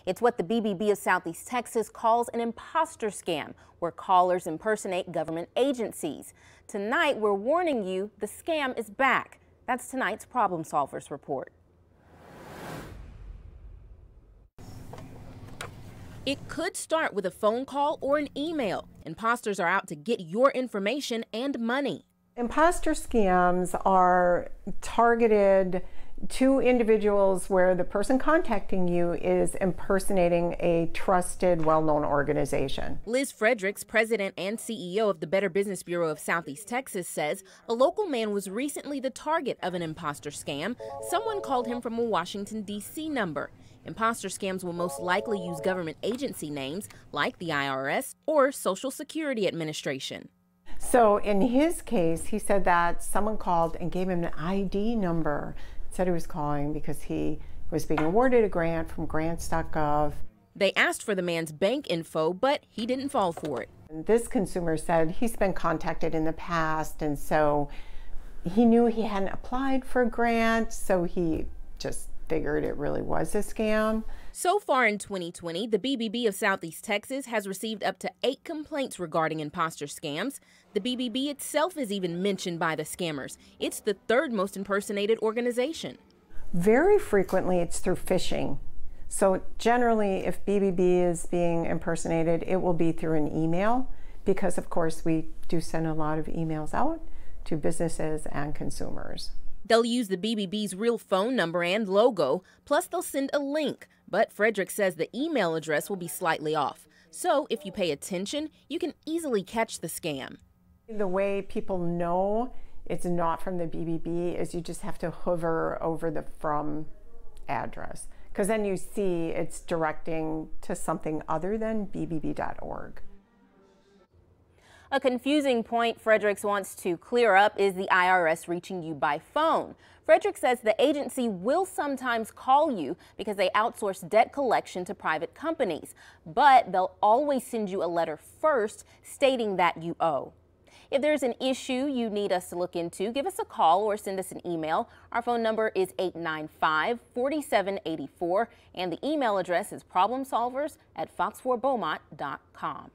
It's what the BBB of Southeast Texas calls an imposter scam, where callers impersonate government agencies. Tonight, we're warning you the scam is back. That's tonight's Problem Solvers Report. It could start with a phone call or an email. Imposters are out to get your information and money. Imposter scams are targeted to individuals where the person contacting you is impersonating a trusted, well-known organization. Liz Fredericks, president and CEO of the Better Business Bureau of Southeast Texas, says a local man was recently the target of an imposter scam. Someone called him from a Washington, D.C. number. Imposter scams will most likely use government agency names like the IRS or Social Security Administration. So in his case, he said that someone called and gave him an ID number. Said he was calling because he was being awarded a grant from grants.gov. They asked for the man's bank info, but he didn't fall for it. And this consumer said he's been contacted in the past, and so he knew he hadn't applied for a grant, so he just figured it really was a scam. So far in 2020, the BBB of Southeast Texas has received up to 8 complaints regarding imposter scams. The BBB itself is even mentioned by the scammers. It's the third most impersonated organization. Very frequently, it's through phishing. So generally, if BBB is being impersonated, it will be through an email, because of course we do send a lot of emails out to businesses and consumers. They'll use the BBB's real phone number and logo, plus they'll send a link. But Frederick says the email address will be slightly off. So if you pay attention, you can easily catch the scam. The way people know it's not from the BBB is you just have to hover over the from address, because then you see it's directing to something other than bbb.org. A confusing point Fredericks wants to clear up is the IRS reaching you by phone. Fredericks says the agency will sometimes call you because they outsource debt collection to private companies, but they'll always send you a letter first stating that you owe. If there's an issue you need us to look into, give us a call or send us an email. Our phone number is 895-4784, and the email address is problemsolvers@fox4beaumont.com.